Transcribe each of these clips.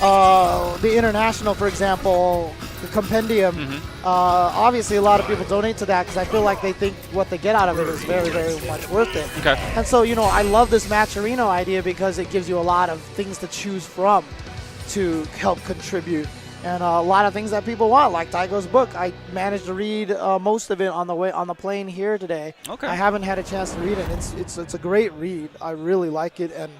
the International, for example, the Compendium, obviously a lot of people donate to that because I feel like they think what they get out of it is very, very much worth it. Okay. And so, you know, I love this Matcherino idea because it gives you a lot of things to choose from to help contribute. And a lot of things that people want, like Daigo's book. I managed to read most of it on the plane here today. Okay. I haven't had a chance to read it. It's a great read. I really like it, and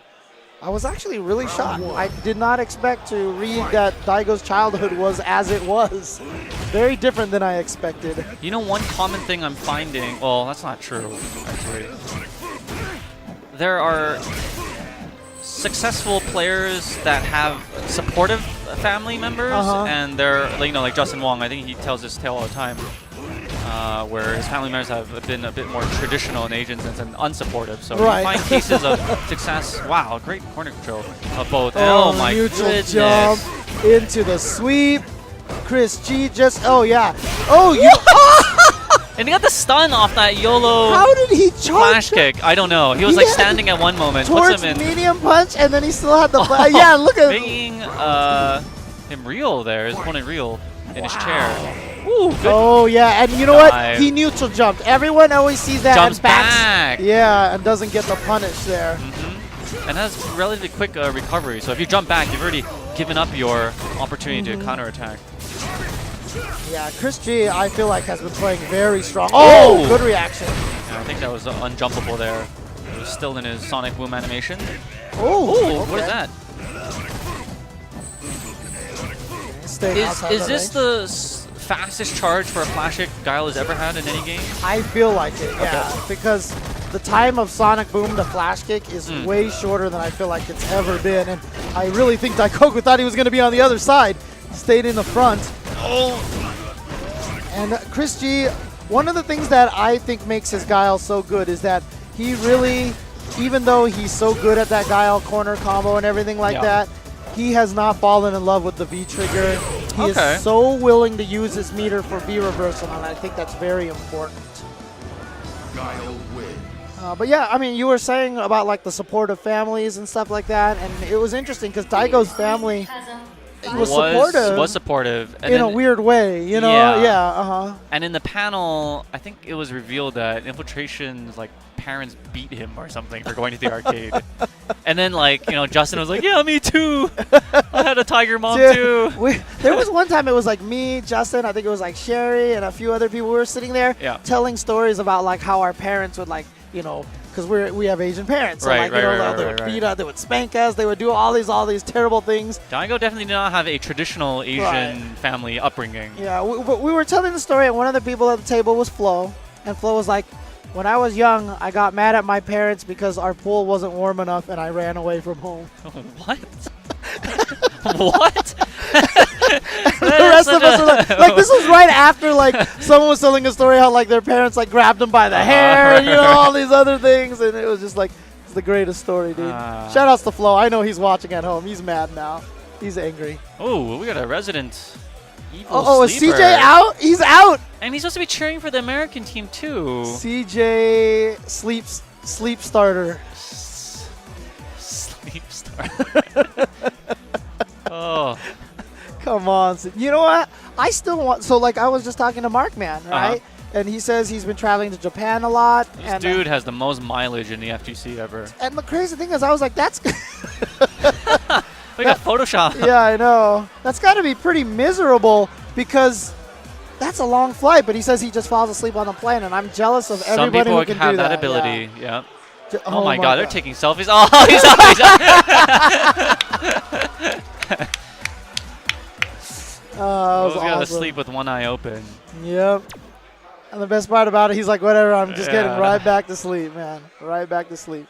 I was actually really shocked. I did not expect to read that Daigo's childhood was as it was. Very different than I expected. You know, one common thing I'm finding, well, that's not true, actually. There are successful players that have supportive family members, and they're, you know, like Justin Wong, I think he tells this tale all the time, where his family members have been a bit more traditional in Asian sense and unsupportive. So Right. you find cases of success. Wow, great corner control of both. Oh my mutual goodness. jump into the sweep. Chris G just, oh yeah. Oh, you. And he got the stun off that YOLO How did he charge flash that? kick. I don't know. He was He like had standing at one moment, puts Towards him in. medium punch, and then he still had the. Yeah, look at Making him reel there, his opponent reel in his chair. Ooh, good. Oh yeah, and you know dive. what? He neutral jumped. Everyone always sees that Jumps and backs. back. Yeah, and doesn't get the punish there. And has relatively quick recovery. So if you jump back, you've already given up your opportunity to counterattack. Yeah, Chris G, I feel like has been playing very strong. Oh, Oh! good reaction. And I think that was unjumpable there. He was still in his Sonic Boom animation. Oh, Ooh, what is that? Is this the fastest charge for a flash kick Guile has ever had in any game? I feel like it, yeah, because the time of Sonic Boom to flash kick is way shorter than I feel like it's ever been, and I really think Daikoku thought he was going to be on the other side. Stayed in the front. Oh! And Chris G, one of the things that I think makes his Guile so good is that he really, even though he's so good at that Guile corner combo and everything like that, he has not fallen in love with the V trigger. He is so willing to use his meter for V reversal, and I think that's very important. But yeah, I mean, you were saying about like the supportive families and stuff like that, and it was interesting because Daigo's family was supportive and in a weird way, you know? And in the panel, I think it was revealed that Infiltration's like parents beat him or something for going to the arcade. And then like, you know, Justin was like, yeah, me too. I had a Tiger mom too. There was one time it was like me, Justin, I think it was like Sherry and a few other people. We were sitting there telling stories about like how our parents would like, you know, because we have Asian parents, so they would beat us, they would spank us, they would do all these terrible things. Daigo definitely did not have a traditional Asian family upbringing. Yeah, we were telling the story, and one of the people at the table was Flo, and Flo was like, when I was young, I got mad at my parents because our pool wasn't warm enough, and I ran away from home. What? What? The rest of us were like, this was right after like someone was telling a story how like their parents like grabbed them by the hair and you know all these other things, and it was just like it's the greatest story, dude. Shout outs to Flo. I know he's watching at home. He's mad now. He's angry. Oh, we got a resident evil is sleeper. CJ out? He's out. And he's supposed to be cheering for the American team too. CJ sleep starter. Sleep starter. Oh. Come on. You know what? I still want... So, like, I was just talking to Mark, man, right? And he says he's been traveling to Japan a lot. This dude has the most mileage in the FGC ever. And the crazy thing is, I was like, that's... We got Photoshop. Yeah, I know. That's got to be pretty miserable because that's a long flight. But he says he just falls asleep on the plane, and I'm jealous of everybody who can do that. Some people have that ability, yeah. Oh my God, they're taking selfies. Oh, he's out. He's got to sleep with one eye open. Yep. And the best part about it, he's like, whatever, I'm just getting right back to sleep, man. Right back to sleep.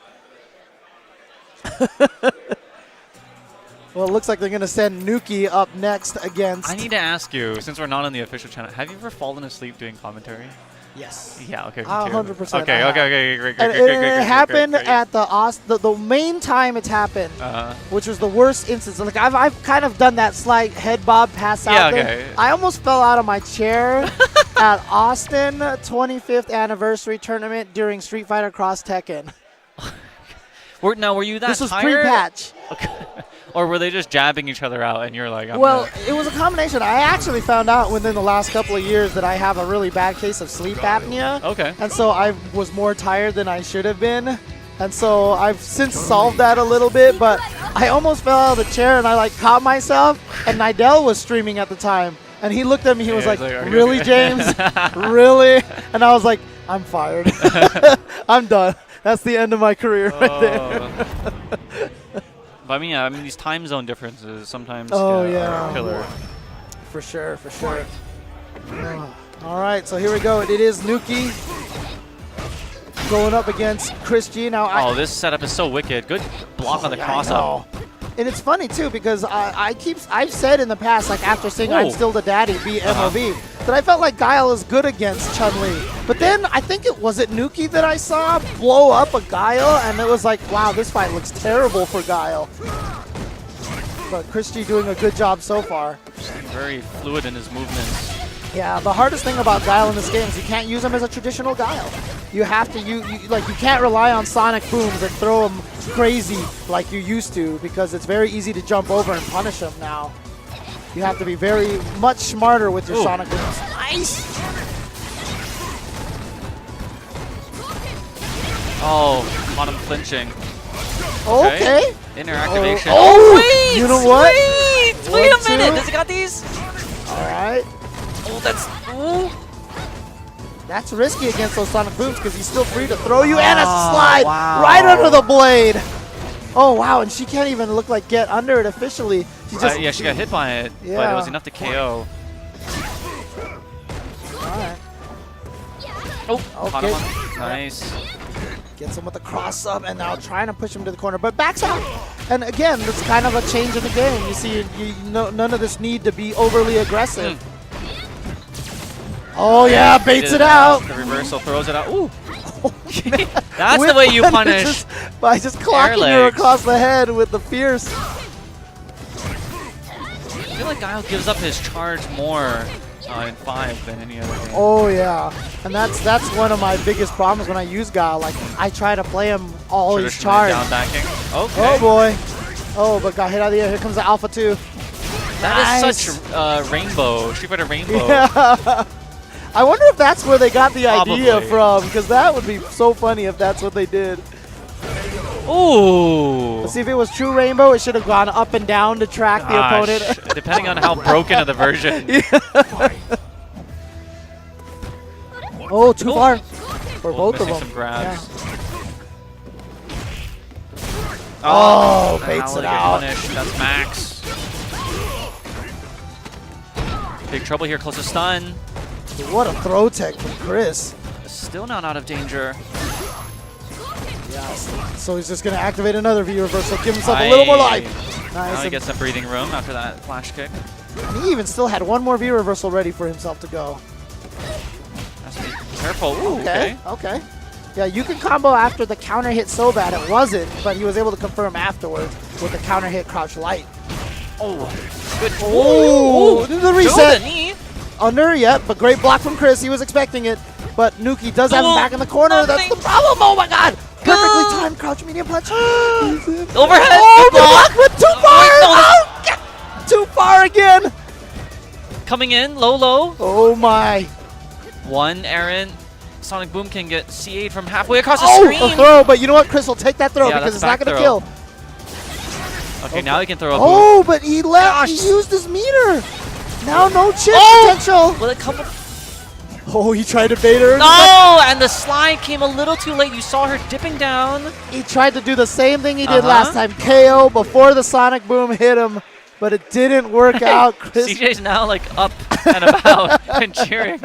Well, it looks like they're going to send Nuki up next against... I need to ask you, since we're not on the official channel, have you ever fallen asleep doing commentary? Yes. Yeah, okay. 100%. Okay, great. It happened at the main time it's happened, which was the worst instance. Like I've kind of done that slight head bob pass out thing. I almost fell out of my chair at Austin 25th anniversary tournament during Street Fighter Cross Tekken. Now, were you that This was tired? pre-patch. Okay. Or were they just jabbing each other out and you're like, Well, it was a combination. I actually found out within the last couple of years that I have a really bad case of sleep apnea. Okay. And so I was more tired than I should have been. And so I've since solved that a little bit, but I almost fell out of the chair and I like caught myself, and Nidell was streaming at the time. And he looked at me, he was like, "Are you really, okay?" James? Really? And I was like, I'm fired. I'm done. That's the end of my career right there. But I mean, these time zone differences sometimes Oh, are yeah. killer. For sure, for sure. All right, so here we go. It is Nuki going up against Chris G. Now, Oh, this setup is so wicked. Good block on the cross up. And it's funny too because I've said in the past, like after saying I'm Ooh. still the daddy, beat MOV, that I felt like Guile is good against Chun-Li. But then I think it was Nuki that I saw blow up a Guile, and it was like, wow, this fight looks terrible for Guile. But Chris G doing a good job so far. Very fluid in his movements. Yeah, the hardest thing about Guile in this game is you can't use him as a traditional Guile. You have to you can't rely on sonic booms and throw him crazy like you used to, because it's very easy to jump over and punish him now. You have to be very much smarter with your Ooh. sonic booms. Nice. Oh, caught him flinching. Okay. Inner activation. Oh, wait! you know what? Wait a 1, minute! 2. Does it got these? All right. Oh, that's... Ooh. That's risky against those sonic booms because he's still free to throw you, and a slide wow. right under the blade. Oh wow, and she can't even look like get under it officially. She just Yeah, she got hit by it, but Yeah. it was enough to KO. All right. Oh, caught Okay. him on. Nice. Gets him with the cross up, and now trying to push him to the corner, but backs out. And again, that's kind of a change in the game. You see, none of this need to be overly aggressive. Oh yeah, baits it out. The reversal throws it out. Ooh. Oh, That's With the way you punish punish. by just clocking her legs. across the head with the fierce. I feel like Guile gives up his charge more in 5 than any other game. Oh yeah, and that's one of my biggest problems when I use Guile. Like I try to play him all his Traditionally charge. down backing. Okay. Oh boy. Oh, but got hit out of the air. Here comes the Alpha 2. That Nice. is such Rainbow. Street Fighter Rainbow. Yeah. I wonder if that's where they got the idea Probably. from, because that would be so funny if that's what they did. Ooh. Let's see, if it was true Rainbow, it should have gone up and down to track the opponent. Gosh, depending on how broken of the version. Oh, too Ooh. far for both of missing them. some grabs. Oh, now baits they it get out. punished. That's Max. Big trouble here, close to stun. What a throw tech from Chris. Still not out of danger. Yes. So he's just going to activate another V reversal, give himself a little more life. Now Nice. he And, gets some breathing room after that flash kick. and he even still had one more V reversal ready for himself to go. Has to be careful. Ooh, Okay. Okay. Yeah, you can combo after the counter hit so bad it wasn't, but he was able to confirm afterwards with the counter hit crouch light. Oh, good. Oh, the To reset. the knee. Under, yep, but great block from Chris. He was expecting it, but Nuki does have him Oh, back in the corner. That's the problem. Oh my god. Perfectly timed crouch medium punch. Overhead. Oh, Good the block went too far. no, Oh, God. Too far again. Coming in, low. Oh my. One errant. Sonic Boom can get C8 from halfway across the Oh, screen. a throw, but you know what? Chris will take that throw Yeah, because that's it's not back going to throw. kill. Okay, now he can throw a boom. Oh, but he left. Gosh. He used his meter. Now no chip Oh! potential. Will it come? Oh, he tried to bait her. No! And the slide came a little too late. You saw her dipping down. He tried to do the same thing he did last time. KO before the Sonic Boom hit him, but it didn't work out. Chris, CJ's now like up and about and cheering.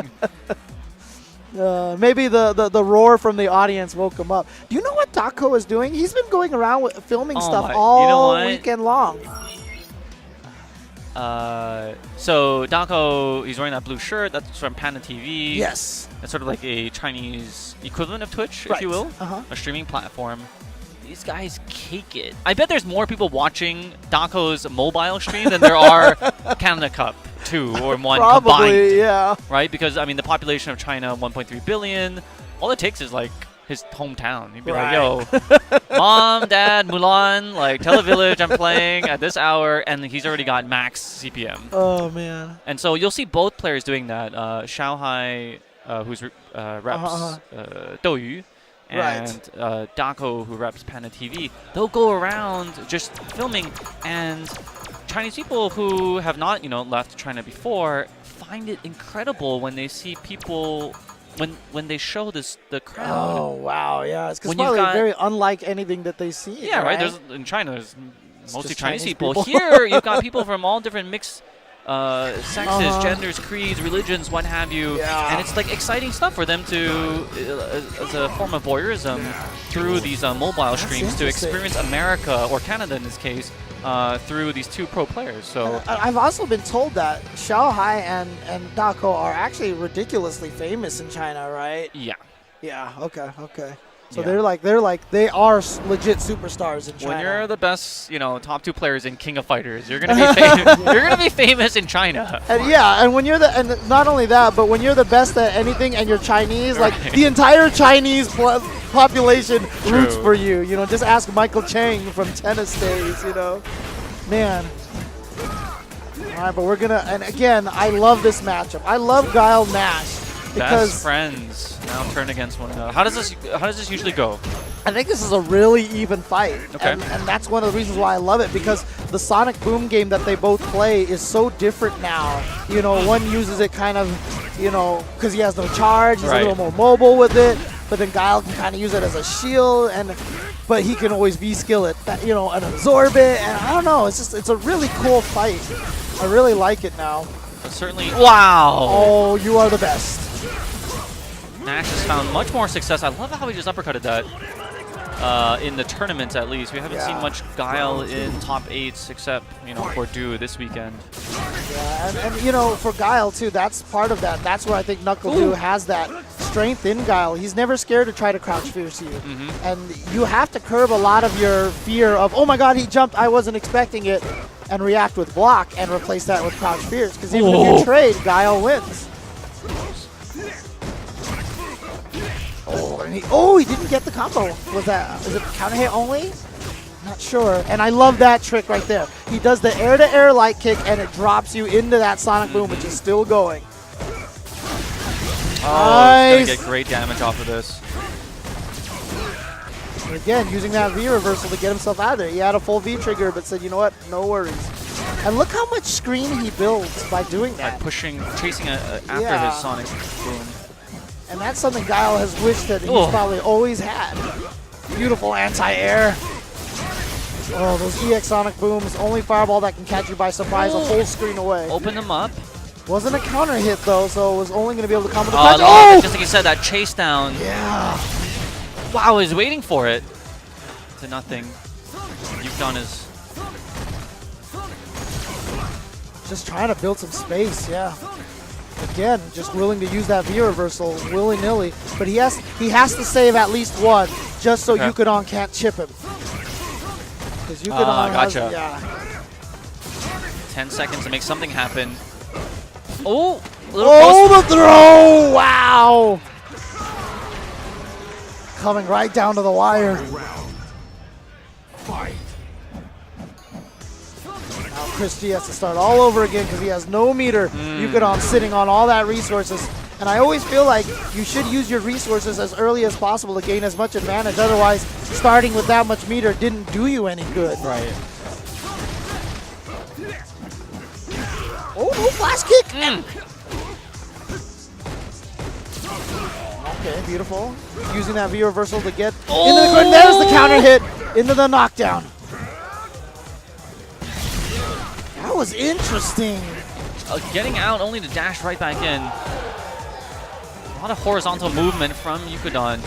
maybe the roar from the audience woke him up. Do you know what Dako is doing? He's been going around with filming Oh stuff my- all you know what? weekend long. So Dako, he's wearing that blue shirt. That's from Panda TV. Yes. It's sort of like a Chinese equivalent of Twitch, Right. if you will. Uh-huh. A streaming platform. These guys cake it. I bet there's more people watching Dako's mobile stream than there are Canada Cup 2 or 1 Probably, combined. yeah. Right? Because, I mean, the population of China, 1.3 billion. All it takes is like his hometown. He'd be Right. like, yo, Mom, Dad, Mulan, like Televillage, I'm playing at this hour, and he's already got max CPM. Oh, man. And so you'll see both players doing that. Xiaohai, who's reps Douyu, and Dako, who reps Panda TV. They'll go around just filming, and Chinese people who have not, left China before find it incredible when they see people when they show the crowd. Oh, wow. Yeah. It's When because you've probably got- very unlike anything that they see. Yeah, right. In China, there's mostly just Chinese Chinese people. people. Here, you've got people from all different mixed sexes, Uh-huh. genders, creeds, religions, what have you. Yeah. And it's like exciting stuff for them to, as a form of voyeurism, through these mobile streams to interesting. experience America, or Canada in this case, through these two pro players. So I've also been told that Xiaohai and Dako are actually ridiculously famous in China, right? yeah, Yeah. Okay. So Yeah. they are legit superstars in China. when you're the best, top two players in King of Fighters, you're gonna be you're gonna be famous in China. and when you're and not only that, but when you're the best at anything and you're Chinese, like Right. the entire Chinese population roots True. for you. Just ask Michael Chang from tennis days. Man. All right, but we're gonna, and again, I love this matchup. I love Guile Nash because Best friends now turn against one another. How does this usually go? I think this is a really even fight. Okay. And that's one of the reasons why I love it, because the Sonic Boom game that they both play is so different now. One uses it kind of, because he has no charge, he's Right. a little more mobile with it, but then Guile can kind of use it as a shield, but he can always V-skill it, and absorb it, and I don't know, it's a really cool fight. I really like it now. But certainly, wow! Oh, you are the best. Nash has found much more success. I love how he just uppercutted that in the tournaments, at least. We haven't seen Yeah. much Guile in top 8s except, for Du this weekend. Yeah, and for Guile too, that's part of that. That's where I think NuckleDu has that strength in Guile. He's never scared to try to crouch fierce you. And you have to curb a lot of your fear of, oh my god, he jumped, I wasn't expecting it, and react with block and replace that with crouch fierce. Because even if you trade, Guile wins. Oh, he didn't get the combo. Is it counter hit only? Not sure. And I love that trick right there. He does the air-to-air light kick, and it drops you into that Sonic Boom, which is still going. Oh, he's Nice. gonna get great damage off of this. And again, using that V reversal to get himself out of there. He had a full V trigger, but said, you know what, no worries. And look how much screen he builds by doing By that. chasing after Yeah. his Sonic Boom. And that's something Guile has wished that he's Oh. probably always had. Beautiful anti-air. Oh, those EX Sonic Booms, only fireball that can catch you by surprise, a full screen away. Open him up. Wasn't a counter hit though, so it was only going to be able to combo the Oh, punch. no, just like you said, that chase down. Yeah. Wow, he's waiting for it. To nothing. Yukon is... Just trying to build some space, yeah. Again, just willing to use that V reversal willy-nilly, but he has to save at least one, just so Okay. Yukon can't chip him. Because Yukon has, gotcha. yeah. 10 seconds to make something happen. Oh! Oh, the throw! Wow! Coming right down to the wire. Now Chris G has to start all over again because he has no meter. Yukon sitting on all that resources. And I always feel like you should use your resources as early as possible to gain as much advantage. Otherwise, starting with that much meter didn't do you any good. Right. Oh, no flash kick! Okay, beautiful. Using that V reversal to get into the grid. There's the counter hit into the knockdown. That was interesting. Getting out only to dash right back in. A lot of horizontal movement from Yukon.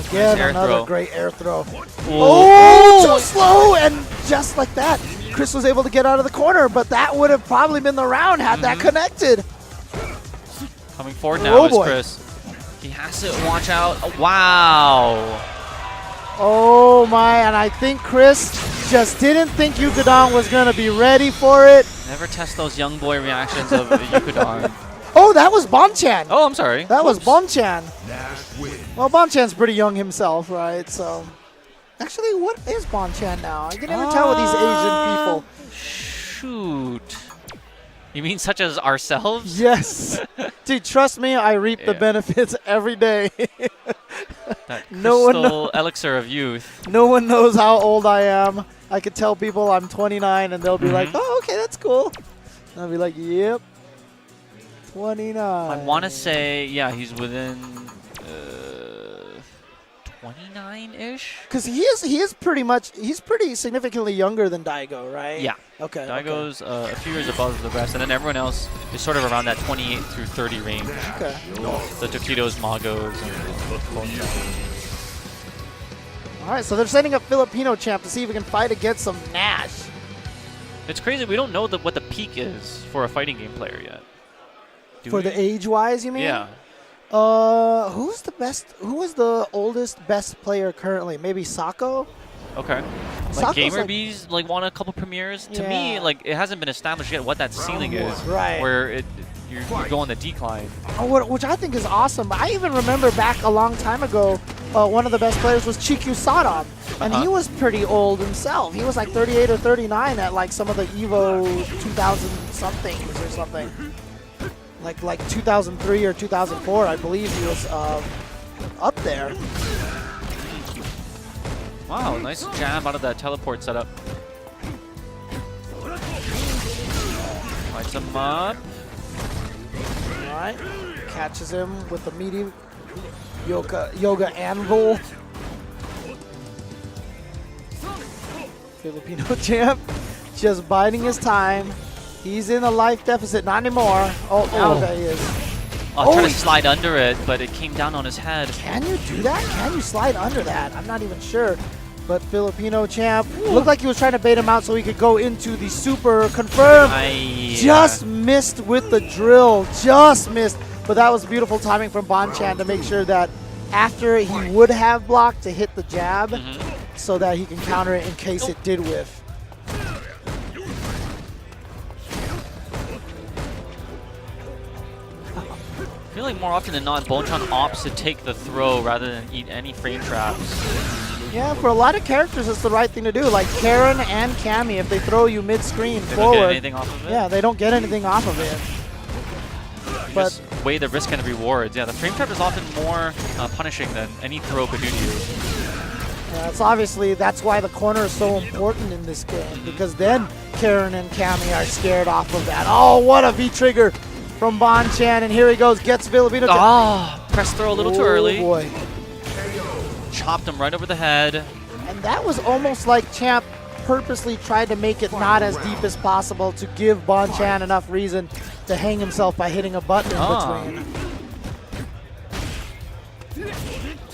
Again, air another throw. great air throw. Oh! Too slow, and just like that, Chris was able to get out of the corner, but that would have probably been the round had that connected. Coming forward now Oh, is boy. Chris. He has to watch out. Oh, wow. Oh my, and I think Chris just didn't think Yukon was going to be ready for it. Never test those young boy reactions of Yukon. Oh, that was Bonchan. Oh, I'm sorry. That was Oops. Bonchan. Well, Bonchan's pretty young himself, right? So, actually, what is Bonchan now? I can never tell with these Asian people. Shoot. You mean such as ourselves? Yes. Dude, trust me, I reap the benefits every day. That No one crystal elixir of youth. No one knows how old I am. I could tell people I'm 29, and they'll be like, oh, okay, that's cool. And I'll be like, yep, 29. I want to say, yeah, he's within 29-ish. Because he is he's pretty significantly younger than Daigo, right? Yeah. Okay. Daigo's a few years above the rest, and then everyone else is sort of around that 28 through 30 range. Okay. The Tokidos, Magos, and Bonchan. All right, so they're setting up Filipino Champ to see if he can fight against some Nash. It's crazy. We don't know what the peak is for a fighting game player yet. Do For we? the age-wise, you mean? Yeah. Who's the best? Who is the oldest best player currently? Maybe Sako. Okay. Sako's GamerBees won a couple premieres. To me, Yeah. It hasn't been established yet what that ceiling is. Right. Where you go on the decline. Which I think is awesome. I even remember back a long time ago, one of the best players was Chikyu Sadam, and he was pretty old himself. He was like 38 or 39 at like some of the Evo 2000 somethings or something. Like 2003 or 2004, I believe he was up there. Wow, nice jab out of that teleport setup. Lights him up. All right, catches him with the meaty yoga anvil. Filipino champ just biding his time. He's in a life deficit, not anymore. Oh, now there he is. Oh, trying to slide under it, but it came down on his head. Can you do that? Can you slide under that? I'm not even sure. But Filipino champ looked like he was trying to bait him out so he could go into the super confirm. Just missed with the drill. Just missed. But that was beautiful timing from Bonchan to make sure that after he would have blocked to hit the jab so that he can counter it in case it did whiff. I feel like more often than not, Bonchan opts to take the throw rather than eat any frame traps. Yeah, for a lot of characters, it's the right thing to do. Like Karen and Cammy, if they throw you mid-screen forward, don't get anything off of it? Yeah, they don't get anything off of it. But just weigh the risk and the rewards. Yeah, the frame trap is often more punishing than any throw could do to you. yeah, that's why the corner is so important in this game, because then Karen and Cammy are scared off of that. Oh, what a V-trigger from Bonchan, and here he goes, gets Filipino. Press throw a little too early. Oh boy. Chopped him right over the head. And that was almost like Champ purposely tried to make it not as deep as possible to give Bonchan enough reason to hang himself by hitting a button in between.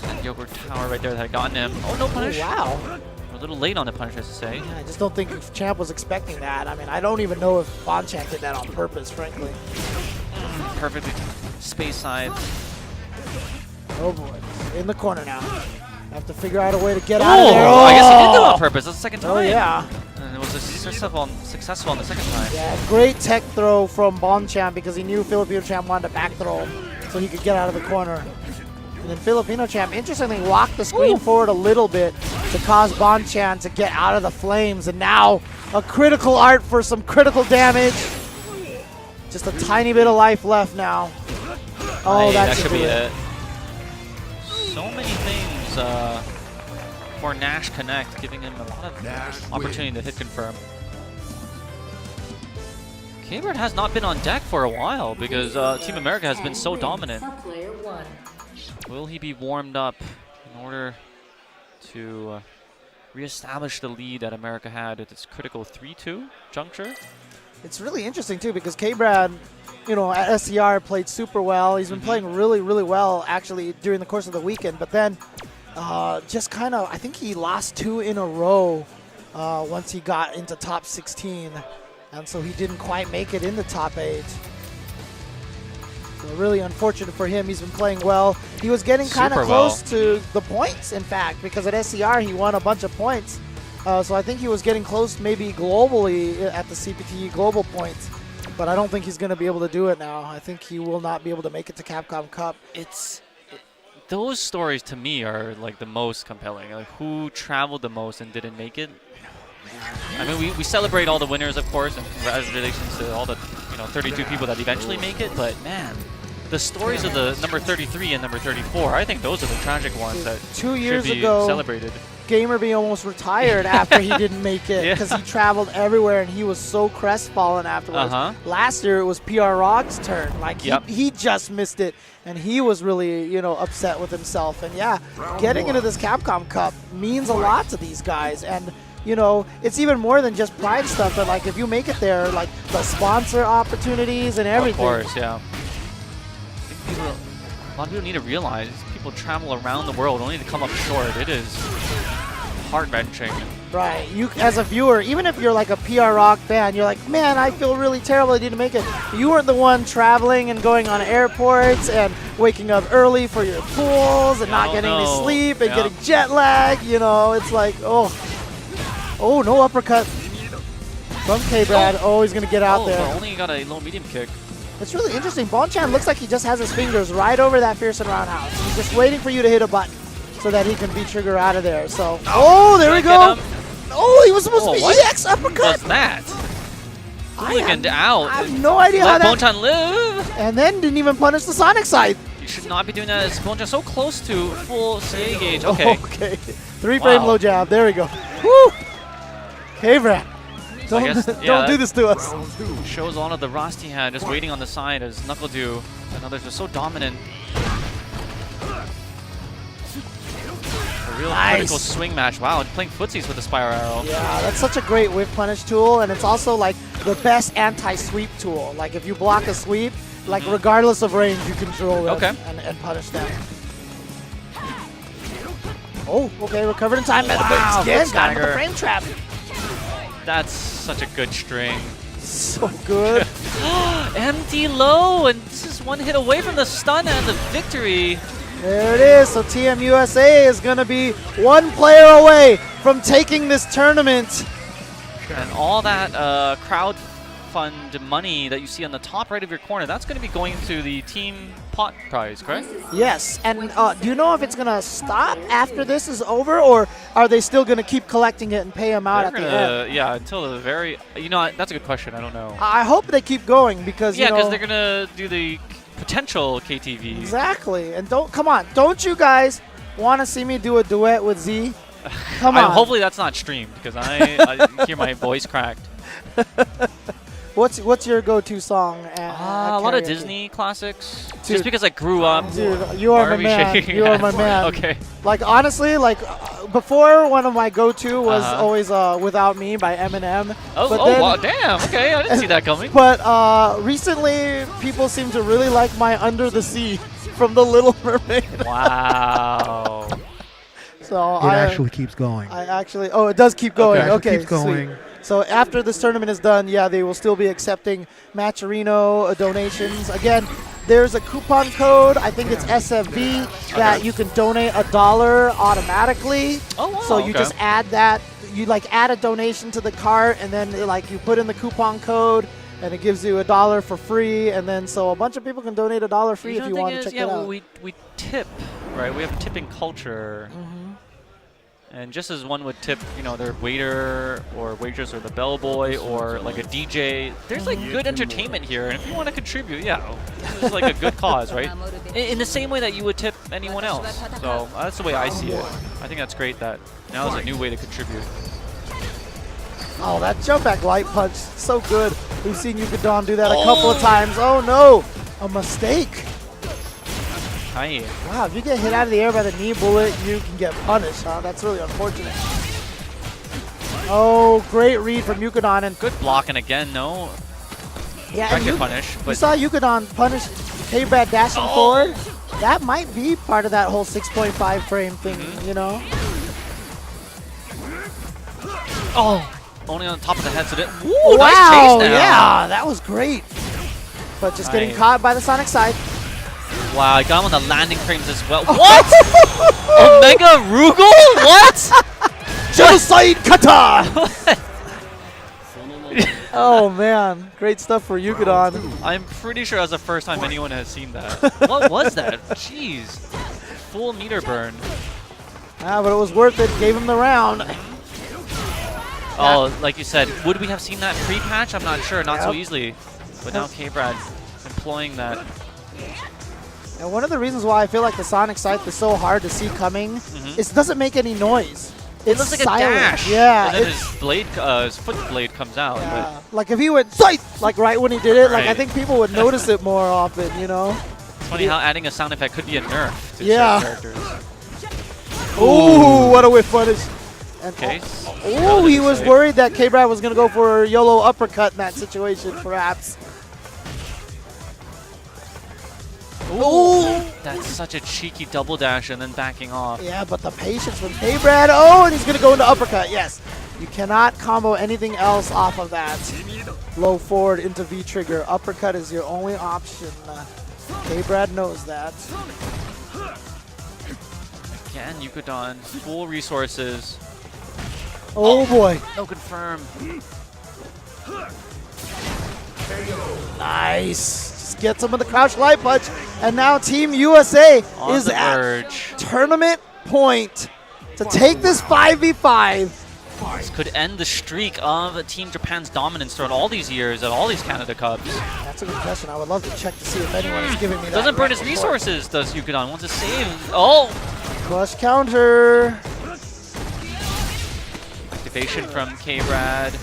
That yogurt tower right there that had gotten him. Oh, no punish. Oh, wow. A little late on the punish, I should say. Yeah, I just don't think Champ was expecting that. I mean, I don't even know if Bonchan did that on purpose, frankly. Perfectly spaced side. Oh boy, in the corner now. Have to figure out a way to get out of there. I guess he did do it on purpose. That's the second time. Oh yeah. And it was successful on the second time. Yeah, great tech throw from Bonchan because he knew Filipino Champ wanted to back throw him so he could get out of the corner. And then Filipino Champ, interestingly, walked the screen forward a little bit to cause Bonchan to get out of the flames. And now a critical art for some critical damage. Just a tiny bit of life left now. Oh, that should be it. So many things for Nash Connect, giving him a lot of opportunity to hit confirm. K-Bird has not been on deck for a while because Team America has been so dominant. Will he be warmed up in order to reestablish the lead that America had at this critical 3-2 juncture? It's really interesting, too, because K-Brad, at SCR played super well. He's been playing really, really well, actually, during the course of the weekend. But then just kind of, I think he lost 2 in a row once he got into top 16. And so he didn't quite make it in the top 8. So really unfortunate for him. He's been playing well. He was getting kind of close to the points, in fact, because at SCR he won a bunch of points. So I think he was getting close maybe globally at the CPT global points, but I don't think he's going to be able to do it now. I think he will not be able to make it to Capcom Cup. those stories to me are like the most compelling. Like who traveled the most and didn't make it. I mean, we celebrate all the winners, of course, and congratulations to all the 32 people that eventually make it. But man, the stories of the number 33 and number 34, I think those are the tragic ones that 2 years should be ago, celebrated. Gamerby almost retired after he didn't make it because he traveled everywhere and he was so crestfallen afterwards. Last year it was PR Rock's turn. Like he just missed it and he was really upset with himself. And yeah, getting into this Capcom Cup means a lot to these guys. And it's even more than just pride stuff. But like if you make it there, like the sponsor opportunities and everything. Of course, yeah. A lot of people need to realize people travel around the world only to come up short. It is heart-wrenching. Right. You, as a viewer, even if you're like a PR Rock fan, you're like, man, I feel really terrible I didn't make it. You weren't the one traveling and going on airports and waking up early for your pools and not getting any sleep and getting jet lag. It's like, oh, no uppercut from K-Brad. Oh, he's going to get out there. Only got a low medium kick. It's really interesting. Bonchan looks like he just has his fingers right over that Fearsome Roundhouse. He's just waiting for you to hit a button so that he can V-trigger out of there. So, there we go. Oh, he was supposed to be EX uppercut. What was that? Hooliganed out. I have no idea how that. Let Bonchan live. And then didn't even punish the Sonic side. You should not be doing that. It's Bonchan so close to full CA gauge. Okay. Okay. 3-frame low jab. There we go. Woo. K-Brad. Don't do this to us. Shows a lot of the Rost he had, just waiting on the side as NuckleDu and others are so dominant. A real critical swing match. Wow, playing footsies with the Spiral Arrow. Yeah, that's such a great whiff punish tool, and it's also like the best anti-sweep tool. Like if you block a sweep, like regardless of range, you control them and punish them. Oh, okay, recovered in time. Wow, again, got him with the frame trap. That's such a good string. So good. Empty low, and this is one hit away from the stun and the victory. There it is. So Team USA is going to be one player away from taking this tournament. And all that crowd fund money that you see on the top right of your corner, that's going to be going to the team pot prize, correct? Yes. And do you know if it's going to stop after this is over, or are they still going to keep collecting it and pay them out at the end? Yeah, until the very... that's a good question. I don't know. I hope they keep going because, because they're going to do the potential KTV. Exactly. And don't you guys want to see me do a duet with Z? Come on. Hopefully that's not streamed because I hear my voice cracked. What's your go-to song? A lot of Disney classics. Dude, just because I grew up. Dude, you are my man. You are my man. Okay. Like honestly, before one of my go-to was always "Without Me" by Eminem. Wow, damn. Okay, I didn't see that coming. But recently, people seem to really like my "Under the Sea" from The Little Mermaid. Wow. So it actually keeps going. It does keep going. Okay, it keeps going. Sweet. So after this tournament is done, they will still be accepting Matcherino donations. Again, there's a coupon code, I think it's SFB, that you can donate $1 automatically. Oh, wow. So you just add that, you add a donation to the cart, and then you put in the coupon code, and it gives you $1 for free, and then so a bunch of people can donate $1 free if you want to check it out. We tip, right? We have a tipping culture. And just as one would tip, their waiter or waitress or the bellboy or like a DJ, there's good entertainment here. And if you want to contribute, this is a good cause, right? In the same way that you would tip anyone else. So that's the way I see it. I think that's great that now there's a new way to contribute. Oh, that jump back light punch, so good. We've seen Yukadon do that a couple of times. Oh no, a mistake. Wow, if you get hit out of the air by the knee bullet, you can get punished, huh? That's really unfortunate. Oh, great read from Yukadon. And good blocking again, no? Yeah, and punish. But you saw Yukadon punish K-Brad dashing forward. That might be part of that whole 6.5 frame thing, Oh, only on top of the head. So wow, nice chase now. Yeah, that was great. But just getting caught by the Sonic side. Wow, I got him on the landing frames as well. What? Omega Rugal? What? Genocide Kata! Oh man, great stuff for Yukadon. I'm pretty sure that's the first time anyone has seen that. What was that? Jeez. full meter burn. Ah, but it was worth it. Gave him the round. Oh, like you said, would we have seen that pre-patch? I'm not sure. Not so Yep. easily. But now K-Brad employing that. And one of the reasons why I feel like the Sonic Scythe is so hard to see coming is it doesn't make any noise. It looks like silent. a dash. Yeah. And then it's- his foot blade comes out. yeah. Like if he went Scythe, like right when he did it, like I Right. think people would notice it more often, you know? But it's funny how adding a sound effect could be a nerf to Yeah. certain characters. Ooh, what a whiff punish. And Okay. oh, he was worried that K-Brad was going to go for a YOLO uppercut in that situation, perhaps. Ooh. That's such a cheeky double dash and then backing off. Yeah, but the patience from K-Brad. Oh, and he's going to go into uppercut. Yes. You cannot combo anything else off of that. Low forward into V-trigger. Uppercut is your only option. K-Brad knows that. Again, Yukadon, full resources. Oh, boy. No confirm. Nice. Just gets him with the crouch light punch. And now Team USA On is the at verge. tournament point to take this 5v5. This could end the streak of Team Japan's dominance throughout all these years of all these Canada Cups. That's a good question. I would love to check to see if anyone is giving me that. Doesn't burn his report. resources, does Yukadon. Wants to save. Oh! Crush counter. Activation from K-Brad.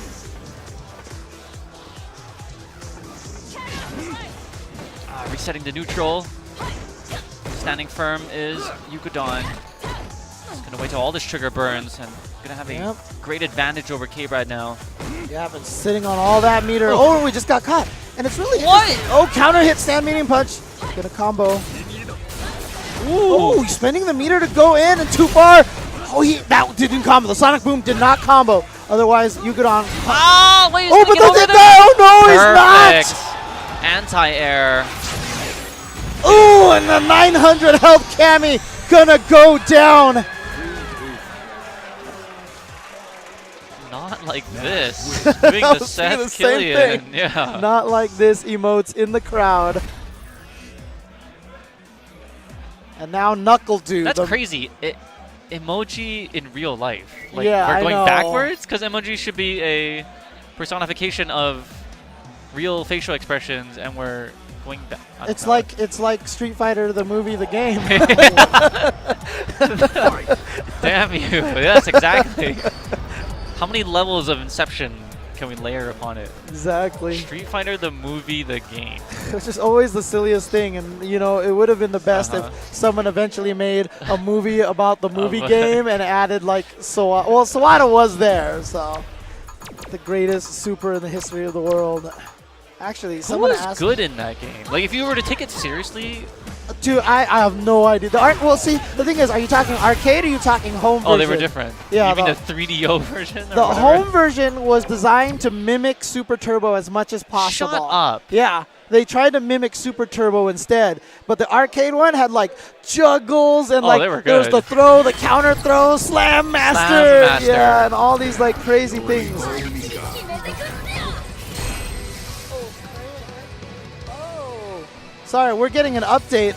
Resetting to neutral. Standing firm is Yukadon. He's gonna wait till all this trigger burns and gonna have a great advantage over K-Brad now. Yeah, but sitting on all that meter. Oh, we just got caught. And it's really What? interesting. Oh, counter hit, stand medium punch. Get a combo. Oh, he's spending the meter to go in and too far. Oh, that didn't combo. The Sonic Boom did not combo. Otherwise, Yukadon. Oh, wait, he's Oh, gonna but get that over did there? that. Oh, no, he's Perfect. Anti-air. not. Ooh, and the 900 health Cammy gonna go down. Not like this. Doing I the was Seth thinking the same Killian. thing. Yeah. Not like this emotes in the crowd. And now Knuckle Dude. That's crazy. Emoji in real life. Like, Yeah, we're I going know. backwards? Because emoji should be a personification of real facial expressions, and we're going back. It's like Street Fighter, the movie, the game. Damn you. Yes, exactly. How many levels of Inception can we layer upon it? Exactly. Street Fighter, the movie, the game. It's just always the silliest thing, and you know, it would have been the best Uh-huh. if someone eventually made a movie about the movie Of- game and added like Sawada. Well, Sawada was there, so the greatest super in the history of the world. Actually, Who someone was asked. good in that game? Like, if you were to take it seriously, Dude, I have no idea. Well, see, the thing is, are you talking arcade or are you talking home version? oh, they were different. Yeah, You mean the- the 3DO version? or The whatever? home version was designed to mimic Super Turbo as much as possible. Shut up. Yeah, they tried to mimic Super Turbo instead, but the arcade one had like juggles and Oh, like they were there was the good. throw, the counter throw, Slam Master, Slam Master. yeah, and all these like crazy things. Sorry, we're getting an update.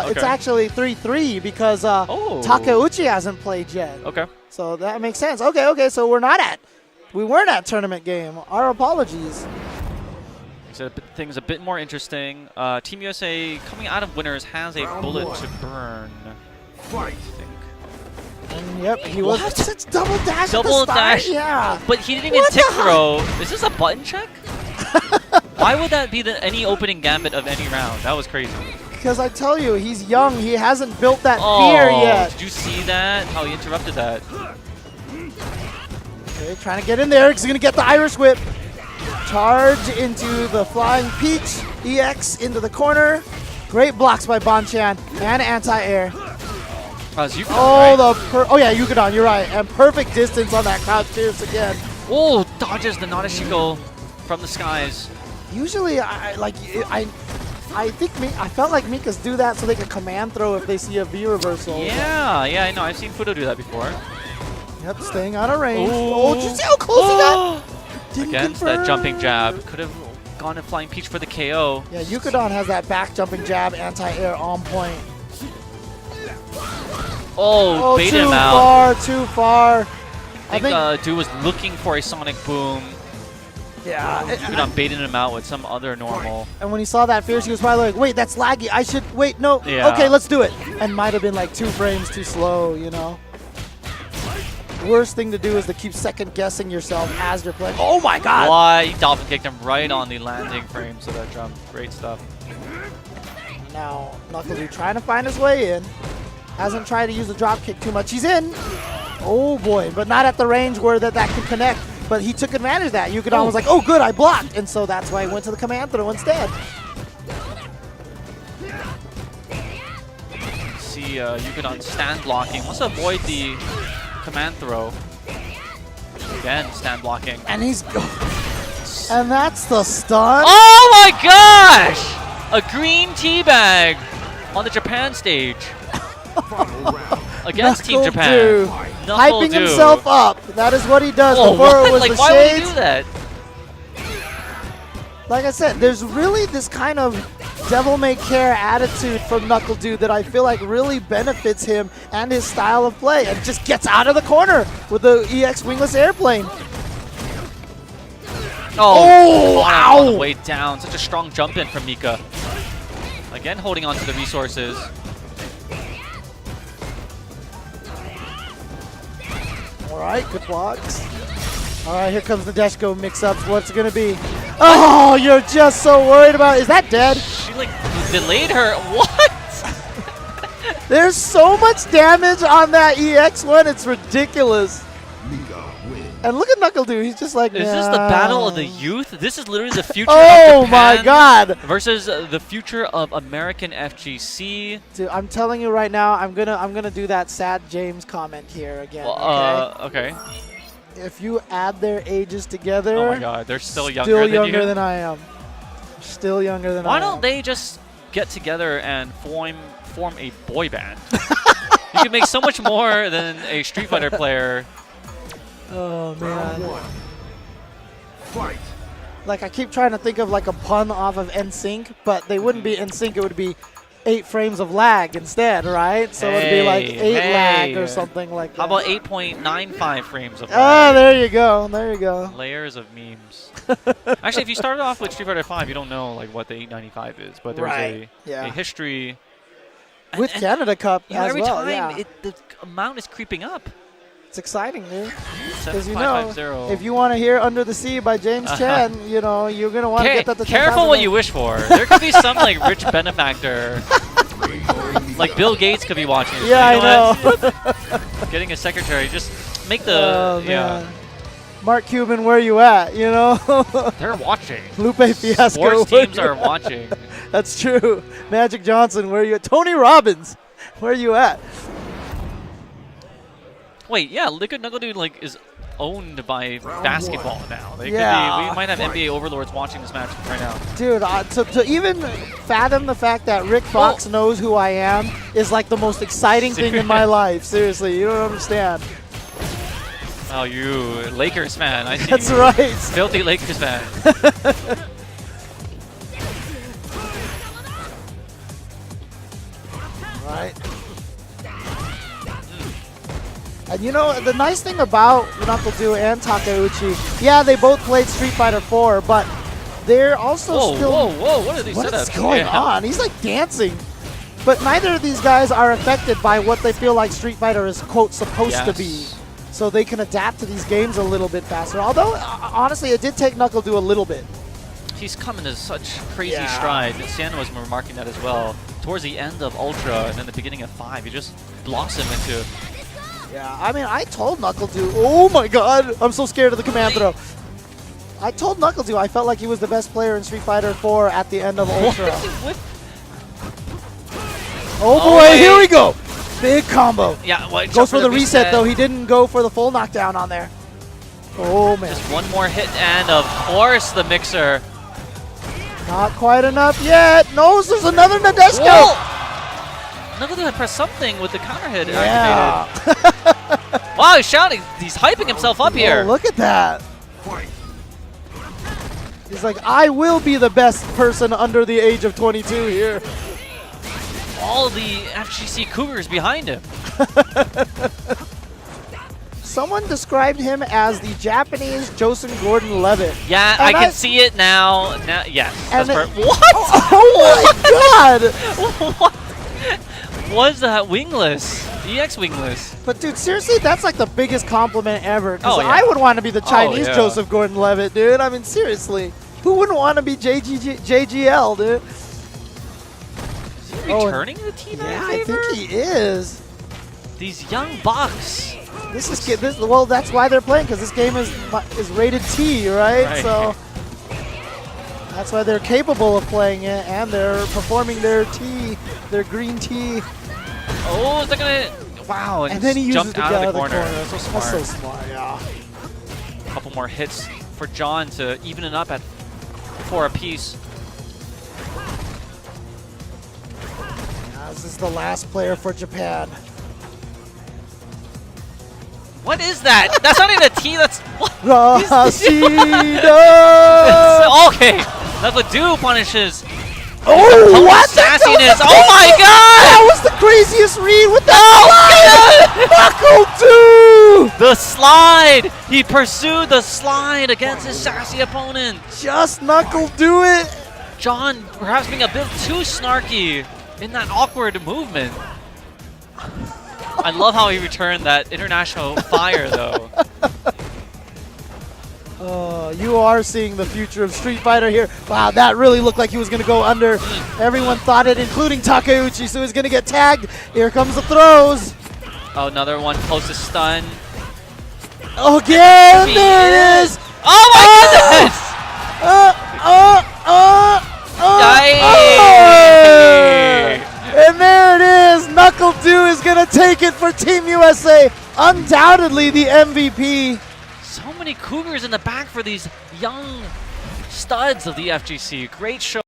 It's Okay. actually 3-3 because Oh. Takeuchi hasn't played yet. Okay. So that makes sense. Okay, so we weren't at tournament game. Our apologies. So things a bit more interesting. Team USA coming out of winners has a bullet to burn. I think. And yep, he was. What? It's double dash. at the Double start, dash. Yeah. But he didn't even What tick the heck? throw. Is this a button check? Why would that be any opening gambit of any round? That was crazy. Because I tell you, he's young. He hasn't built that Oh, fear yet. did you see that? How he interrupted that? Okay, trying to get in there. He's gonna get the Irish whip. Charge into the Flying Peach. EX into the corner. Great blocks by Bonchan and anti-air. It's Yukadon, Oh, right? yeah, Yukadon, you're right. And perfect distance on that crouch pierce again. Oh, dodges the Nadeshiko from the skies. Usually, I felt like Mikas do that so they can command throw if they see a V reversal. Yeah, I know. I've seen Fudo do that before. Yep, staying out of range. Ooh. Oh, did you see how close he got? Didn't Against confirm. that jumping jab. Could have gone to Flying Peach for the KO. Yeah, Yukadon has that back jumping jab, anti-air on point. Oh, baited too him out. far, too far. I think dude was looking for a Sonic Boom. Yeah. Yukon baited him out with some other normal. And when he saw that fierce, he was probably like, wait, that's laggy. I should, wait, no. Yeah. Okay, let's do it. And might have been like 2 frames too slow, you know? Worst thing to do is to keep second guessing yourself as you're playing. Oh my god! Why? He dolphin kicked him right on the landing frames of that jump. Great stuff. Now, NuckleDude trying to find his way in. Hasn't tried to use the drop kick too much. He's in. Oh boy, but not at the range where that can connect. But he took advantage of that. Yukon was like, oh good, I blocked. And so that's why he went to the command throw instead. See Yukon stand blocking. Wants to avoid the command throw. Again, stand blocking. And he's... And that's the stun. Oh my gosh! A green teabag on the Japan stage. Against Team Japan. Hyping himself up. That is what he does. Oh, before what? it was Like, the why shades. would he do that? Like I said, there's really this kind of devil-may-care attitude from NuckleDude that I feel like really benefits him and his style of play, and just gets out of the corner with the EX wingless airplane. Oh, wow. On the way down. Such a strong jump in from Mika. Again, holding on to the resources. All right, good blocks. All right, here comes the Deshko mix-ups. What's it gonna be? Oh, you're just so worried about it. Is that dead? She like delayed her. What? There's so much damage on that EX one. It's ridiculous. And look at NuckleDude. He's just like, Is this the battle of the youth? This is literally the future oh of my Japan god. versus the future of American FGC. Dude, I'm telling you right now, I'm gonna do that sad James comment here again. Okay. If you add their ages together, Oh my god, they're still younger than you. than I am. Still younger than I am. Why don't they just get together and form a boy band? You can make so much more than a Street Fighter player. Oh man. Like I keep trying to think of like a pun off of NSYNC, but they wouldn't be NSYNC, it would be 8 frames of lag instead, right? So it'd be like 8 lag or something like that. How about 8.95 frames of lag? Oh, there you go. There you go. Layers of memes. Actually, if you started off with Street Fighter 5, you don't know like what the 895 is, but there's a history. With Canada Cup You know, as every well, time the amount is creeping up. It's exciting, dude. Because you 7550. know, if you want to hear Under the Sea by James Chen, you know, you're going to want to get that to 10,000. Careful what you wish for. There could be some like rich benefactor. Like Bill Gates could be watching this. Yeah, you I know. Getting a secretary, just make the Mark Cuban, where you at? You know, they're watching. Lupe Fiasco. Sports teams are watching. That's true. Magic Johnson, where you at? Tony Robbins, where you at? Wait, yeah, Liquid NuckleDude like is owned by basketball now. They could be, we might have NBA overlords watching this match right now. Dude, to even fathom the fact that Rick Fox knows who I am is like the most exciting thing in my life. Seriously, you don't understand. Oh, you Lakers fan. I see. That's you. right. Filthy Lakers fan. Right. And you know, the nice thing about NuckleDude and Takeuchi, yeah, they both played Street Fighter 4, but they're also still... Whoa, what are these What setups? is going on? He's like dancing. But neither of these guys are affected by what they feel like Street Fighter is, quote, supposed to be. So they can adapt to these games a little bit faster. Although, honestly, it did take NuckleDude a little bit. He's coming to such crazy stride. Sienna was remarking that as well. Towards the end of Ultra and then the beginning of 5, he just blossomed into... Yeah, I mean, I told NuckleDude, oh my god, I'm so scared of the command throw. I told NuckleDude I felt like he was the best player in Street Fighter 4 at the end of Ultra. Oh boy, here we go. Big combo. Yeah, goes for the reset though. He didn't go for the full knockdown on there. Oh man. Just one more hit and of course the mixer. Not quite enough yet. No, there's another Nadeshko. NuckleDude had pressed something with the counter hit yeah. activated. Wow, he's shouting. He's hyping himself up here. Oh, look at that. He's like, I will be the best person under the age of 22 here. All the FGC Cougars behind him. Someone described him as the Japanese Joseph Gordon-Levitt. Yeah, And I can see it now. Yes. And That's it- what? Oh my god! What was that wingless? EX wingless. But dude, seriously, that's like the biggest compliment ever. Because Oh, yeah. I would want to be the Chinese yeah. Joseph Gordon-Levitt, dude. I mean, seriously. Who wouldn't want to be JGL, dude? Is he Oh, returning the T9 Yeah, I favor? think he is. These young bucks. Well, that's why they're playing, because this game is rated T, right? Right. So that's why they're capable of playing it, and they're performing their green tea. Oh, they're gonna. Wow, And then he uses jumped to out get of the corner. That's so smart. That's so smart, yeah. A couple more hits for John to even it up at 4 apiece. Yeah, this is the last player for Japan. What is that? That's not even a T. That's what? Rashida! Okay. Level 2 punishes. Oh, what? Sassiness. Oh my god! That was the craziest read with the Knuckle 2! The slide! He pursued the slide against his sassy opponent. Just Knuckle do it! John perhaps being a bit too snarky in that awkward movement. I love how he returned that international fire though. You are seeing the future of Street Fighter here. Wow, that really looked like he was going to go under. Everyone thought it, including Takeuchi, so he's going to get tagged. Here comes the throws. Oh, another one close to stun. Again, there it is. Oh my goodness! Yay! And there it is. Knuckle 2 is going to take it for Team USA. Undoubtedly the MVP. So many cougars in the back for these young studs of the FGC. Great show.